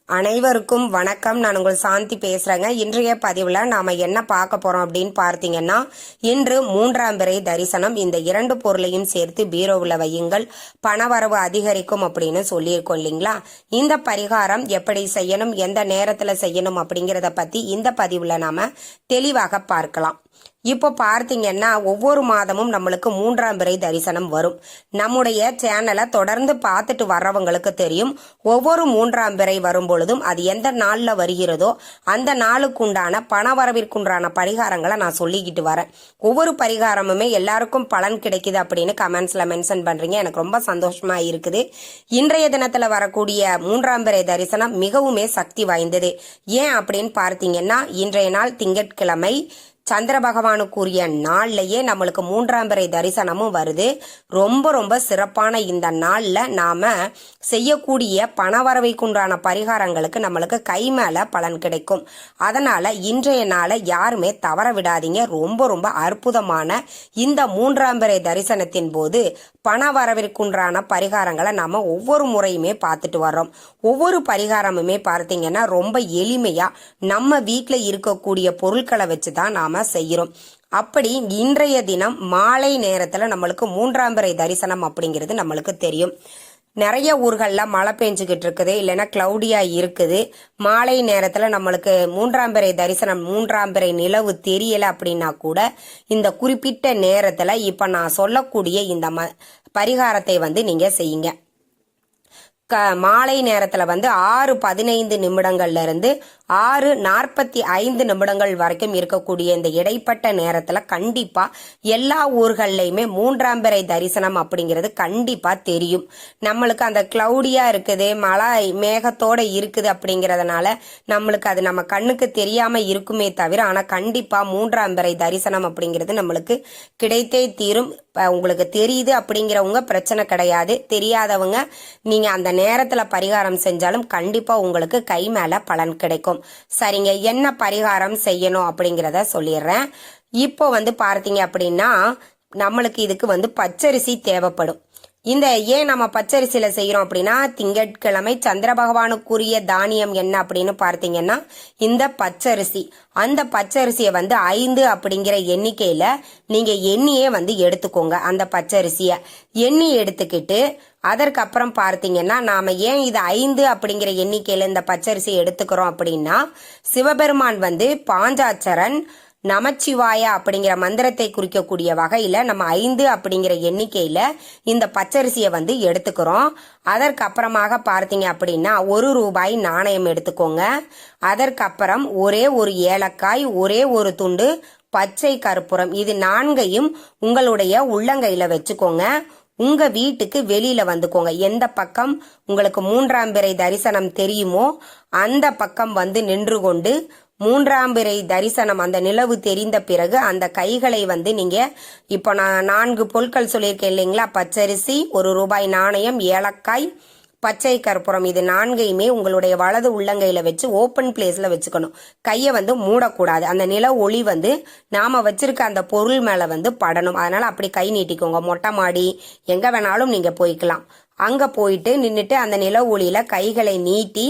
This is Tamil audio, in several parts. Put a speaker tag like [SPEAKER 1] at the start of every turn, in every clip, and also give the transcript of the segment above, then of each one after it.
[SPEAKER 1] அனைவருக்கும் வணக்கம். நான் உங்கள் சாந்தி பேசுறேங்க. இன்றைய பதிவுல நாம என்ன பார்க்க போறோம் அப்படின்னு பார்த்தீங்கன்னா, இன்று மூன்றாம் பிறை தரிசனம். இந்த இரண்டு பொருளையும் சேர்த்து பீரோவில் வையுங்கள், பணவரவு அதிகரிக்கும் அப்படின்னு சொல்லியிருக்கோம் இல்லைங்களா? இந்த பரிகாரம் எப்படி செய்யணும், எந்த நேரத்துல செய்யணும் அப்படிங்கிறத பத்தி இந்த பதிவுல நாம தெளிவாக பார்க்கலாம். இப்போ பார்த்தீங்கன்னா, ஒவ்வொரு மாதமும் நம்மளுக்கு மூன்றாம் பிறை தரிசனம் வரும். நம்முடைய சேனலை தொடர்ந்து பார்த்துட்டு வர்றவங்களுக்கு தெரியும், ஒவ்வொரு மூன்றாம் பிறை வரும் பொழுதும் அது எந்த நாள்ல வருகிறதோ அந்த நாளுக்குண்டான பணவரவிற்குண்டான பரிகாரங்களை நான் சொல்லிக்கிட்டு வரேன். ஒவ்வொரு பரிகாரமுமே எல்லாருக்கும் பலன் கிடைக்குது அப்படின்னு கமெண்ட்ஸ்ல மென்ஷன் பண்றீங்க. எனக்கு ரொம்ப சந்தோஷமா இருக்குது. இன்றைய தினத்துல வரக்கூடிய மூன்றாம் பிறை தரிசனம் மிகவுமே சக்தி வாய்ந்தது. ஏன் அப்படின்னு பார்த்தீங்கன்னா, இன்றைய நாள் திங்கட்கிழமை, சந்திர பகவானுக்குரிய நாள்லயே நம்மளுக்கு மூன்றாம் பிறை தரிசனமும் வருது. ரொம்ப ரொம்ப சிறப்பான இந்த நாள்ல நாம செய்யக்கூடிய பணவரவைக்குண்டான பரிகாரங்களுக்கு நம்மளுக்கு கை மேல பலன் கிடைக்கும். அதனால இன்றைய நாளை யாருமே தவற விடாதீங்க. ரொம்ப ரொம்ப அற்புதமான இந்த மூன்றாம் பிறை தரிசனத்தின் போது பணவரவிற்குண்டான பரிகாரங்களை நாம ஒவ்வொரு முறையுமே பார்த்துட்டு வர்றோம். ஒவ்வொரு பரிகாரமுமே பார்த்தீங்கன்னா ரொம்ப எளிமையா நம்ம வீட்டுல இருக்கக்கூடிய பொருட்களை வச்சுதான் நாம செய்யறோம். அப்படி இன்றைய தினம் மாலை நேரத்துல நம்மளுக்கு மூன்றாம் பிறை தரிசனம் அப்படிங்கிறது நம்மளுக்கு தெரியும். நிறைய ஊர்கள்ல மழை பெஞ்சுக்கிட்டு இருக்குது, இல்லைன்னா கிளவுடியா இருக்குது. மாலை நேரத்துல நம்மளுக்கு மூன்றாம் பிறை தரிசனம், மூன்றாம் பிறை நிலவு தெரியல அப்படின்னா கூட இந்த குறிப்பிட்ட நேரத்துல இப்ப நான் சொல்லக்கூடிய இந்த பரிகாரத்தை நீங்க செய்யுங்க. மாலை நேரத்துல 6:15 நிமிடங்கள்ல இருந்து 6:45 நிமிடங்கள் வரைக்கும் இருக்கக்கூடிய இந்த இடைப்பட்ட நேரத்துல கண்டிப்பா எல்லா ஊர்கள்லயுமே மூன்றாம் பிறை தரிசனம் அப்படிங்கிறது கண்டிப்பா தெரியும். நம்மளுக்கு அந்த கிளவுடியா இருக்குது, மழை மேகத்தோட இருக்குது அப்படிங்கறதுனால நம்மளுக்கு அது நம்ம கண்ணுக்கு தெரியாம இருக்குமே தவிர, ஆனா கண்டிப்பா மூன்றாம் பிறை தரிசனம் அப்படிங்கிறது நம்மளுக்கு கிடைத்தே தீரும். உங்களுக்கு தெரியுது அப்படிங்கிறவங்க பிரச்சனை கிடையாது, தெரியாதவங்க நீங்க அந்த நேரத்துல பரிகாரம் செஞ்சாலும் கண்டிப்பா உங்களுக்கு கை மேல பலன் கிடைக்கும். சரிங்க, என்ன பரிகாரம் செய்யணும் அப்படிங்கிறத சொல்லிடுறேன். இப்போ பார்த்தீங்க அப்படின்னா, நம்மளுக்கு இதுக்கு பச்சரிசி தேவைப்படும். இந்த ஏன் நம்ம பச்சரிசியில செய்யறோம் அப்படின்னா, திங்கட்கிழமை சந்திர பகவானுக்குரிய தானியம் என்ன அப்படின்னு பார்த்தீங்கன்னா இந்த பச்சரிசி. அந்த பச்சரிசியை 5 அப்படிங்கிற எண்ணிக்கையில நீங்க எண்ணியே எடுத்துக்கோங்க. அந்த பச்சரிசிய எண்ணி எடுத்துக்கிட்டு அதற்கப்புறம் பார்த்தீங்கன்னா, நாம ஏன் இது 5 அப்படிங்கிற எண்ணிக்கையில இந்த பச்சரிசியை எடுத்துக்கிறோம் அப்படின்னா, சிவபெருமான் பாஞ்சாட்சரன் நமச்சிவாய அப்படிங்கிற மந்திரத்தை குறிக்கக்கூடிய வகையில நம்ம 5 அப்படிங்கிற எண்ணிக்கையில இந்த பச்சரிசியை எடுத்துக்கிறோம். அதற்கப்புறமாக பார்த்தீங்க அப்படின்னா 1 ரூபாய் நாணயம் எடுத்துக்கோங்க. அதற்கப்புறம் ஒரே ஒரு ஏலக்காய், ஒரே ஒரு துண்டு பச்சை கற்பூரம், இது 4ஐயும் உங்களுடைய உள்ளங்கையில வச்சுக்கோங்க. உங்க வீட்டுக்கு வெளியில வந்துக்கோங்க. எந்த பக்கம் உங்களுக்கு மூன்றாம் பிறை தரிசனம் தெரியுமோ அந்த பக்கம் நின்று கொண்டு மூன்றாம் பிறை தரிசனம் அந்த நிலவு தெரிந்த பிறகு அந்த கைகளை நீங்க இப்போ நான் 4 பொருட்கள் சொல்லியிருக்கேன் இல்லைங்களா? பச்சரிசி, 1 ரூபாய் நாணயம், ஏலக்காய், பச்சை கற்பூரம், இது 4ஐயுமே உங்களுடைய வலது உள்ளங்கையில வச்சு ஓப்பன் பிளேஸ்ல வச்சுக்கணும். கையை மூடக்கூடாது. அந்த நில ஒளி நாம வச்சிருக்க அந்த பொருள் மேல படணும். அதனால அப்படி கை நீட்டிக்கோங்க. மொட்டை மாடி எங்க வேணாலும் நீங்க போய்க்கலாம். அங்க போயிட்டு நின்றுட்டு அந்த நில ஒளியில கைகளை நீட்டி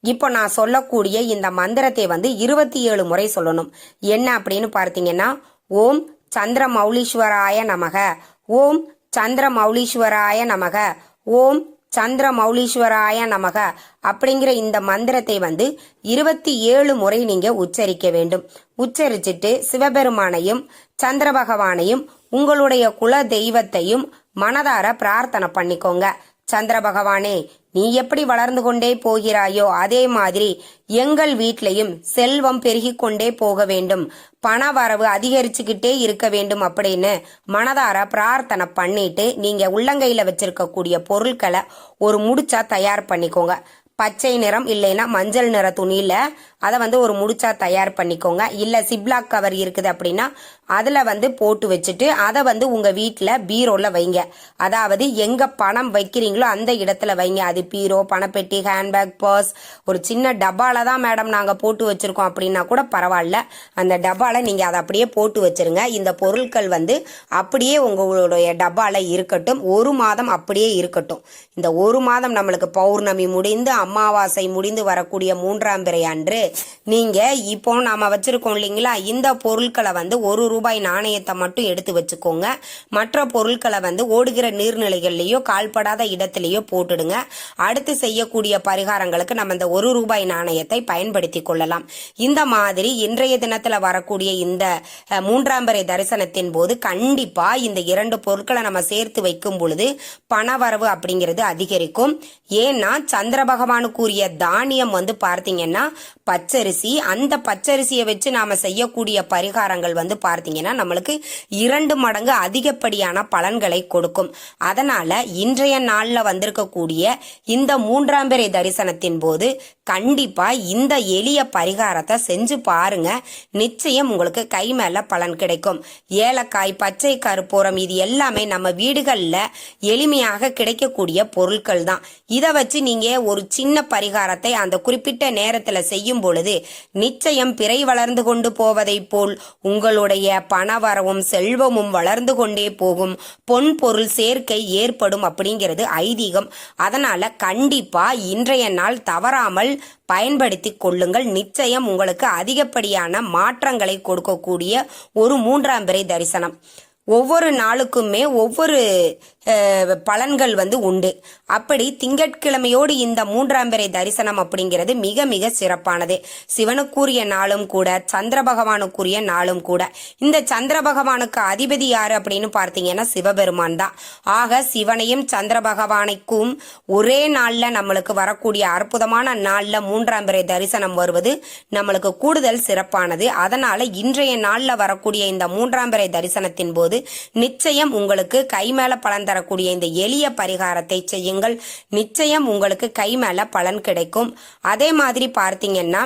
[SPEAKER 1] இப்போ நான் சொல்லக்கூடிய இந்த மந்திரத்தை 27 முறை சொல்லணும். என்ன அப்படின்னு பார்த்தீங்கன்னா, ஓம் சந்திர மௌலீஸ்வராய நமக, ஓம் சந்திர மௌலீஸ்வராய நமக, ஓம் சந்திர மௌலீஸ்வராய நமக அப்படிங்கிற இந்த மந்திரத்தை 27 முறை நீங்க உச்சரிக்க வேண்டும். உச்சரிச்சுட்டு சிவபெருமானையும் சந்திர பகவானையும் உங்களுடைய குல தெய்வத்தையும் மனதார பிரார்த்தனை பண்ணிக்கோங்க. சந்திர பகவானே, நீ எப்படி வளர்ந்து கொண்டே போகிறாயோ அதே மாதிரி எங்கள் வீட்லயும் செல்வம் பெருகி கொண்டே போக வேண்டும், பண வரவு அதிகரிச்சுக்கிட்டே இருக்க வேண்டும் அப்படின்னு மனதார பிரார்த்தனை பண்ணிட்டு நீங்க உள்ளங்கையில வச்சிருக்கக்கூடிய பொருட்களை ஒரு முடிச்சா தயார் பண்ணிக்கோங்க. பச்சை நிறம் இல்லைன்னா மஞ்சள் நிற துணியில அதை வந்து ஒரு முடிச்சா தயார் பண்ணிக்கோங்க. இல்லை சிப்லாக் கவர் இருக்குது அப்படின்னா அதில் வந்து போட்டு வச்சுட்டு அதை வந்து உங்கள் வீட்டில் பீரோவில் வைங்க. அதாவது எங்கே பணம் வைக்கிறீங்களோ அந்த இடத்துல வைங்க. அது பீரோ, பணப்பெட்டி, ஹேண்ட்பேக், பர்ஸ், ஒரு சின்ன டப்பால தான் மேடம் நாங்கள் போட்டு வச்சுருக்கோம் அப்படின்னா கூட பரவாயில்ல. அந்த டப்பாவில் நீங்கள் அதை அப்படியே போட்டு வச்சுருங்க. இந்த பொருட்கள் வந்து அப்படியே உங்களுடைய டப்பாவில் இருக்கட்டும். 1 மாதம் அப்படியே இருக்கட்டும். இந்த 1 மாதம் நம்மளுக்கு பௌர்ணமி முடிந்து அமாவாசை முடிந்து வரக்கூடிய 3ஆம் பிறை அன்று நீங்கள் இப்போ நாம் வச்சுருக்கோம் இல்லைங்களா, இந்த பொருட்களை வந்து ₹1 நாணயத்தை மட்டும் எடுத்து வச்சுக்கோங்க. மற்ற பொருட்களை வந்து ஓடுகிற நீர்நிலைகள்லையோ கால்படாத இடத்துலையோ போட்டுடுங்க. அடுத்து செய்யக்கூடிய பரிகாரங்களுக்கு நம்ம இந்த ₹1 நாணயத்தை பயன்படுத்தி கொள்ளலாம். இந்த மாதிரி இன்றைய தினத்தில் வரக்கூடிய இந்த 3ஆம் பிறை தரிசனத்தின் போது கண்டிப்பா இந்த 2 பொருட்களை நம்ம சேர்த்து வைக்கும் பொழுது பணவரவு அப்படிங்கிறது அதிகரிக்கும். ஏன்னா சந்திர பகவானுக்குரிய தானியம் வந்து பார்த்தீங்கன்னா பச்சரிசி. அந்த பச்சரிசியை வச்சு நாம செய்யக்கூடிய பரிகாரங்கள் வந்து பார்த்தீங்கன்னா நம்மளுக்கு 2 மடங்கு அதிகப்படியான பலன்களை கொடுக்கும். அதனால இன்றைய நாள்ல வந்திருக்கக்கூடிய இந்த 3ஆம் பிறை தரிசனத்தின் போது கண்டிப்பா இந்த எளிய பரிகாரத்தை செஞ்சு பாருங்க. நிச்சயம் உங்களுக்கு கை மேல பலன் கிடைக்கும். ஏலக்காய், பச்சை கற்பூரம் இது எல்லாமே நம்ம வீடுகள்ல எளிமையாக கிடைக்கக்கூடிய பொருட்கள் தான். இதை வச்சு நீங்க ஒரு சின்ன பரிகாரத்தை அந்த குறிப்பிட்ட நேரத்துல செய்யும் பொழுது நிச்சயம் பிறை வளர்ந்து கொண்டு போவதை போல் உங்களுடைய பணவரவும் செல்வமும் வளர்ந்து கொண்டே போகும். பொன் பொருள் சேர்க்கை ஏற்படும் அப்படிங்கிறது ஐதீகம். அதனால கண்டிப்பா இன்றைய நாள் தவறாமல் பயன்படுத்தி கொள்ளுங்கள். நிச்சயம் உங்களுக்கு அதிகப்படியான மாற்றங்களை கொடுக்கக்கூடிய ஒரு 3ஆம் பிறை தரிசனம். ஒவ்வொரு நாளுக்குமே ஒவ்வொரு பலன்கள் வந்து உண்டு. அப்படி திங்கட்கிழமையோடு இந்த 3ஆம் பிறை தரிசனம் அப்படிங்கிறது மிக மிக சிறப்பானது. சிவனுக்குரிய நாளும் கூட, சந்திர பகவானுக்குரிய நாளும் கூட. இந்த சந்திர பகவானுக்கு அதிபதி யாரு அப்படின்னு பார்த்தீங்கன்னா சிவபெருமான் தான். ஆக சிவனையும் சந்திர பகவானுக்கும் ஒரே நாள்ல நம்மளுக்கு வரக்கூடிய அற்புதமான நாள்ல 3ஆம் பிறை தரிசனம் வருவது நம்மளுக்கு கூடுதல் சிறப்பானது. அதனால இன்றைய நாள்ல வரக்கூடிய இந்த 3ஆம் பிறை தரிசனத்தின் போது நிச்சயம் உங்களுக்கு கை மேல பலன் தரக்கூடிய இந்த எளிய பரிகாரத்தை செய்யுங்கள். நிச்சயம் உங்களுக்கு கை மேல பலன் கிடைக்கும். அதே மாதிரி பார்த்தீங்கன்னா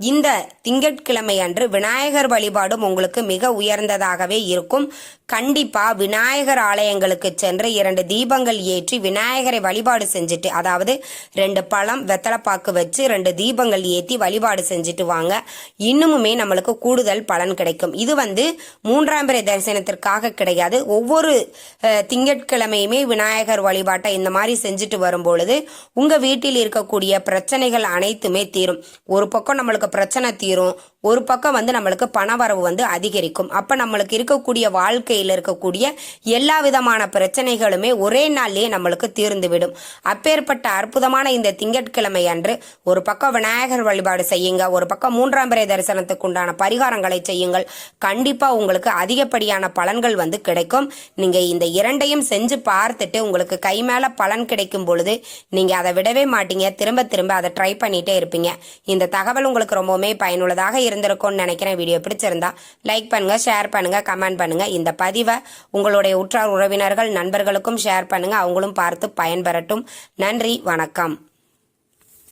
[SPEAKER 1] இந்த திங்கட்கிழமை அன்று விநாயகர் வழிபாடும் உங்களுக்கு மிக உயர்ந்ததாகவே இருக்கும். கண்டிப்பா விநாயகர் ஆலயங்களுக்கு சென்று 2 தீபங்கள் ஏற்றி விநாயகரை வழிபாடு செஞ்சுட்டு, அதாவது 2 பழம் வெத்தலைப்பாக்கு வச்சு 2 தீபங்கள் ஏற்றி வழிபாடு செஞ்சுட்டு வாங்க. இன்னுமுமே நம்மளுக்கு கூடுதல் பலன் கிடைக்கும். இது வந்து 3ஆம் பிறை தரிசனத்திற்காக கிடையாது. ஒவ்வொரு திங்கட்கிழமையுமே விநாயகர் வழிபாட்டை இந்த மாதிரி செஞ்சுட்டு வரும்பொழுது உங்க வீட்டில் இருக்கக்கூடிய பிரச்சனைகள் அனைத்துமே தீரும். ஒரு பக்கம் நம்மளுக்கு பிரச்சனை தீரும், ஒரு பக்கம் வந்து நம்மளுக்கு பணவரவு வந்து அதிகரிக்கும். அப்ப நம்மளுக்கு இருக்கக்கூடிய வாழ்க்கையில் இருக்கக்கூடிய எல்லா விதமான பிரச்சனைகளுமே ஒரே நாள்லயே நம்மளுக்கு தீர்ந்துவிடும். அப்பேற்பட்ட அற்புதமான இந்த திங்கட்கிழமை அன்று ஒரு பக்கம் விநாயகர் வழிபாடு செய்யுங்க, ஒரு பக்கம் 3ஆம் பிறை தரிசனத்துக்கு உண்டான பரிகாரங்களை செய்யுங்கள். கண்டிப்பா உங்களுக்கு அதிகப்படியான பலன்கள் வந்து கிடைக்கும். நீங்க இந்த 2ஐயும் செஞ்சு பார்த்துட்டு உங்களுக்கு கை மேல பலன் கிடைக்கும் பொழுது நீங்க அதை விடவே மாட்டீங்க. திரும்ப திரும்ப அதை ட்ரை பண்ணிட்டே இருப்பீங்க. இந்த தகவல் உங்களுக்கு ரொம்பவுமே பயனுள்ளதாக இருந்திருக்கும்னு நினைக்கிறேன். வீடியோ பிடிச்சிருந்தா லைக் பண்ணுங்க, ஷேர் பண்ணுங்க, கமெண்ட் பண்ணுங்க. இந்த பதிவை உங்களுடைய உற்றார் உறவினர்கள் நண்பர்களுக்கும் ஷேர் பண்ணுங்க. அவங்களும் பார்த்து பயன்பெறட்டும். நன்றி, வணக்கம்.